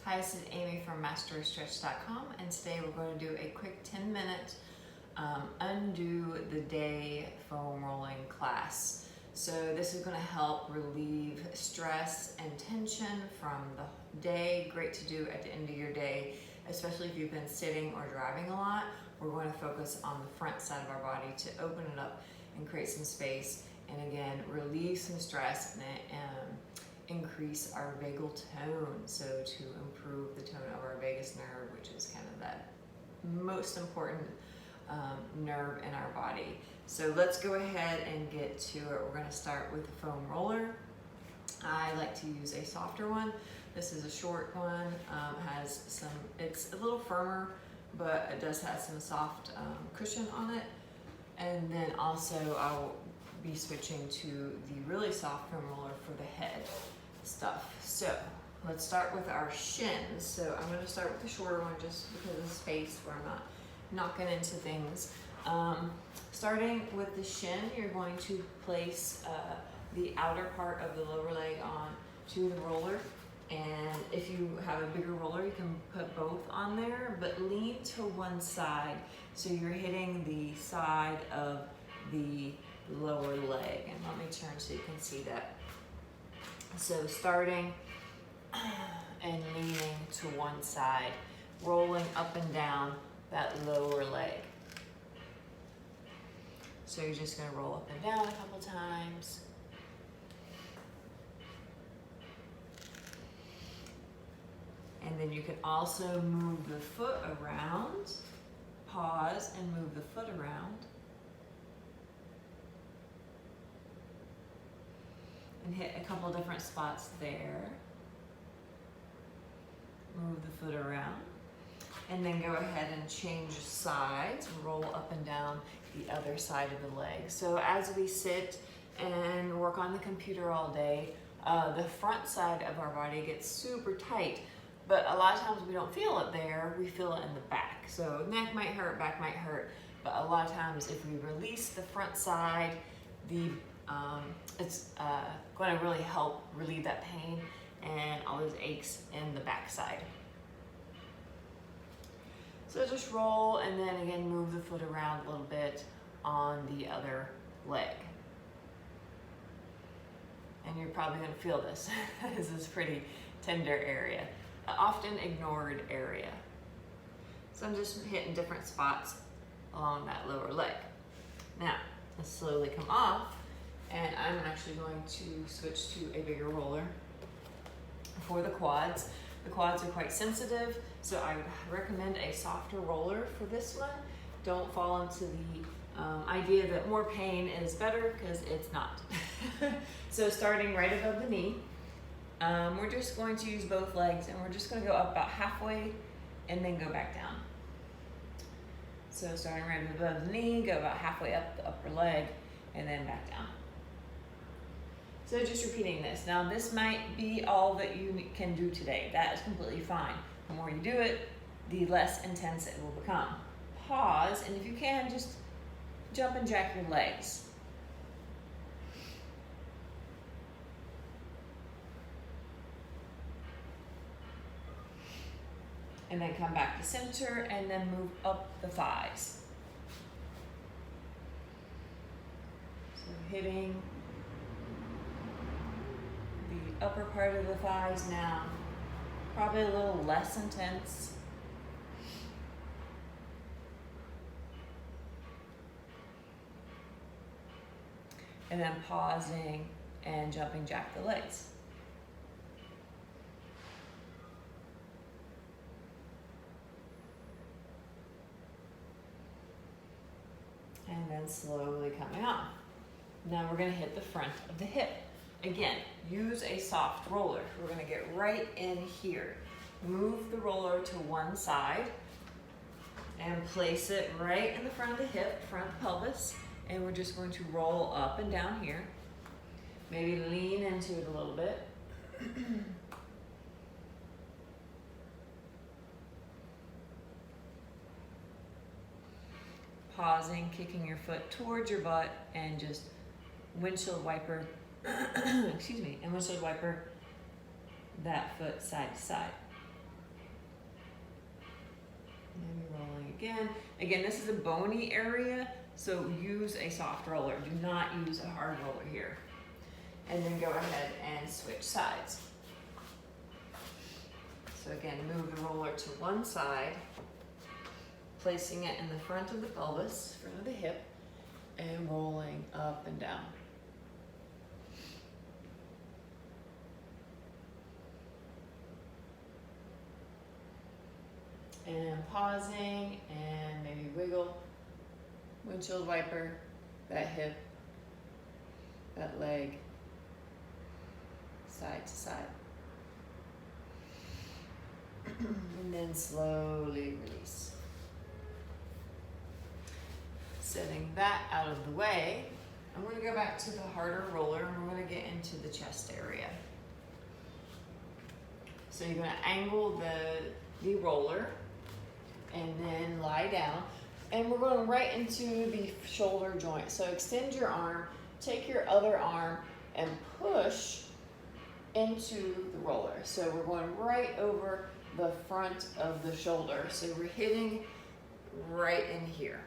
Hi, this is Amy from MastroStretch.com, and today we're going to do a quick 10-minute undo the day foam rolling class. So this is going to help relieve stress and tension from the day. Great to do at the end of your day, especially if you've been sitting or driving a lot. We're going to focus on the front side of our body to open it up and create some space, and again, relieve some stress and increase our vagal tone, so to improve the tone of our vagus nerve, which is kind of that most important nerve in our body. So let's go ahead and get to it. We're going to start with the foam roller. I like to use a softer one. This is a short one, it's a little firmer, but it does have some soft cushion on it. And then also I'll be switching to the really soft foam roller for the head stuff. So let's start with our shins. So I'm going to start with the shorter one just because of space where I'm not knocking into things. Starting with the shin, you're going to place the outer part of the lower leg on to the roller. And if you have a bigger roller, you can put both on there, but lean to one side so you're hitting the side of the lower leg. And let me turn so you can see that. So starting and leaning to one side, rolling up and down that lower leg. So you're just going to roll up and down a couple times. And then you can also move the foot around, pause and move the foot around. And hit a couple different spots there. Move the foot around. And then go ahead and change sides, roll up and down the other side of the leg. So as we sit and work on the computer all day, the front side of our body gets super tight, but a lot of times we don't feel it there, we feel it in the back. So neck might hurt, back might hurt, but a lot of times if we release the front side, it's going to really help relieve that pain and all those aches in the back side. So just roll and then again move the foot around a little bit on the other leg. And you're probably going to feel this. This is a pretty tender area, an often ignored area. So I'm just hitting different spots along that lower leg. Now, let's slowly come off, and I'm actually going to switch to a bigger roller for the quads. The quads are quite sensitive, so I would recommend a softer roller for this one. Don't fall into the idea that more pain is better, because it's not. So starting right above the knee, we're just going to use both legs, and we're just going to go up about halfway and then go back down. So starting right above the knee, go about halfway up the upper leg and then back down. So just repeating this. Now this might be all that you can do today. That is completely fine. The more you do it, the less intense it will become. Pause, and if you can, just jump and jack your legs. And then come back to center and then move up the thighs. So hitting the upper part of the thighs now, probably a little less intense. And then pausing and jumping jack the legs. And then slowly coming off. Now we're going to hit the front of the hip. Again, use a soft roller. We're going to get right in here. Move the roller to one side and place it right in the front of the hip, front pelvis, and we're just going to roll up and down here. Maybe lean into it a little bit. Pausing, kicking your foot towards your butt, and just windshield wiper, excuse me, and windshield wiper that foot side to side. And then you're rolling again. Again, this is a bony area, so use a soft roller. Do not use a hard roller here. And then go ahead and switch sides. So again, move the roller to one side, placing it in the front of the pelvis, front of the hip, and rolling up and down. And pausing, and maybe wiggle, windshield wiper, that hip, that leg, side to side. And then slowly release. Setting that out of the way, I'm going to go back to the harder roller and we're going to get into the chest area. So you're going to angle the roller and then lie down. And we're going right into the shoulder joint. So extend your arm, take your other arm and push into the roller. So we're going right over the front of the shoulder. So we're hitting right in here.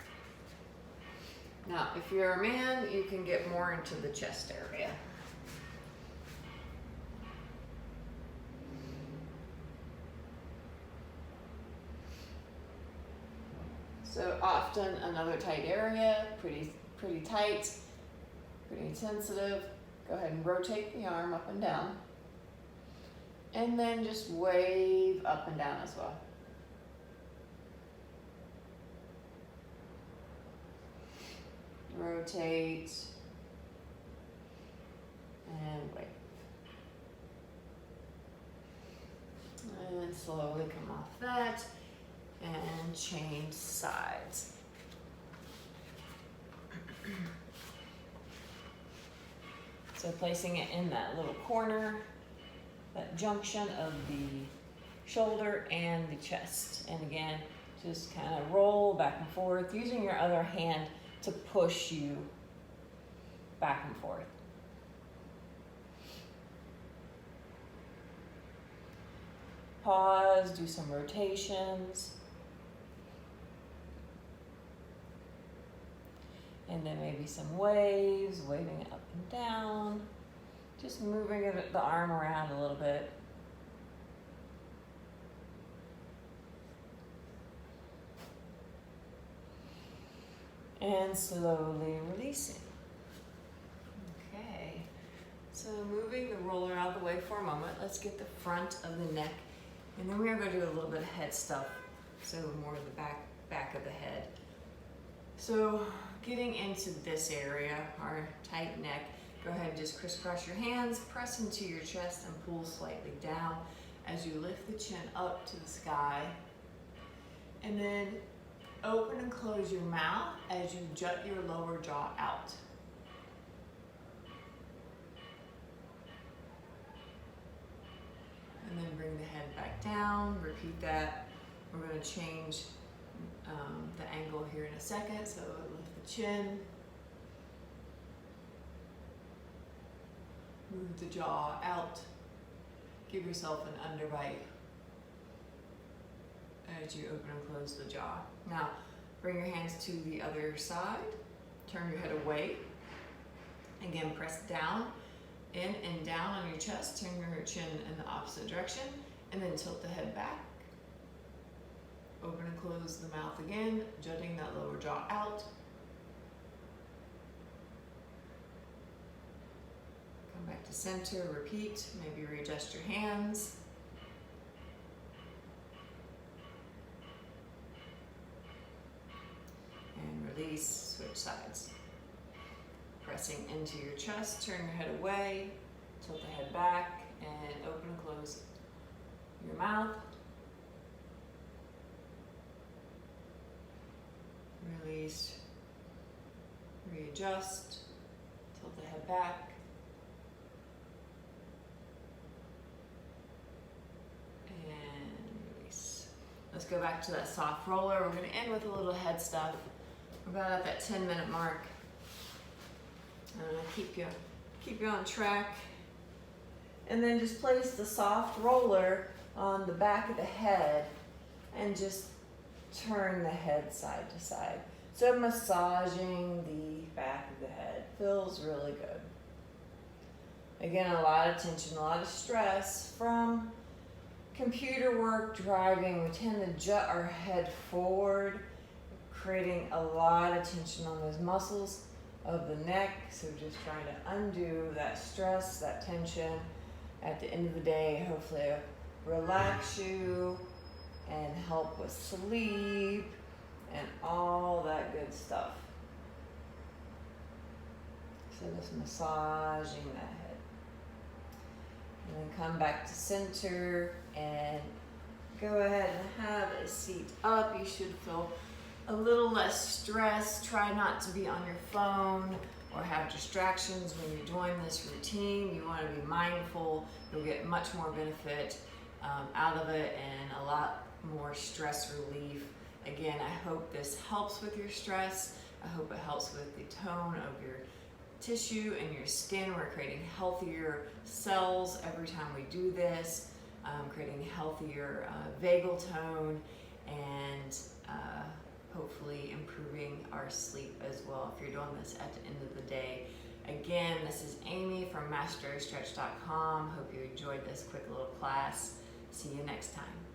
Now, if you're a man, you can get more into the chest area. So often another tight area, pretty tight, pretty sensitive. Go ahead and rotate the arm up and down. And then just wave up and down as well. Rotate and wave. And slowly come off that and change sides. So placing it in that little corner, that junction of the shoulder and the chest. And again, just kind of roll back and forth, using your other hand to push you back and forth. Pause, do some rotations. And then maybe some waves, waving it up and down. Just moving the arm around a little bit. And slowly releasing. Okay, so moving the roller out of the way for a moment. Let's get the front of the neck. And then we are going to do a little bit of head stuff. So more of the back of the head. So getting into this area, our tight neck, go ahead and just crisscross your hands, press into your chest and pull slightly down as you lift the chin up to the sky. And then open and close your mouth as you jut your lower jaw out. And then bring the head back down, repeat that. We're going to change the angle here in a second, so lift the chin. Move the jaw out. Give yourself an underbite as you open and close the jaw. Now, bring your hands to the other side. Turn your head away. Again, press down, in and down on your chest. Turn your chin in the opposite direction, and then tilt the head back. Open and close the mouth again, jutting that lower jaw out. Come back to center, repeat, maybe readjust your hands. And release, switch sides. Pressing into your chest, turn your head away, tilt the head back, and open and close your mouth. Release, readjust, tilt the head back. And release. Let's go back to that soft roller. We're going to end with a little head stuff. We're about at that 10-minute mark. Keep you on track. And then just place the soft roller on the back of the head and just turn the head side to side. So massaging the back of the head feels really good. Again, a lot of tension, a lot of stress from computer work, driving. We tend to jut our head forward, creating a lot of tension on those muscles of the neck. So just trying to undo that stress, that tension. At the end of the day, hopefully relax you and help with sleep and all that good stuff. So just massaging that head. And then come back to center and go ahead and have a seat up. You should feel a little less stress. Try not to be on your phone or have distractions when you're doing this routine. You want to be mindful. You'll get much more benefit out of it and a lot more stress relief. Again, I hope this helps with your stress. I hope it helps with the tone of your tissue and your skin. We're creating healthier cells every time we do this, creating healthier vagal tone, and hopefully improving our sleep as well if you're doing this at the end of the day. Again, this is Amy from mastrostretch.com. Hope you enjoyed this quick little class. See you next time.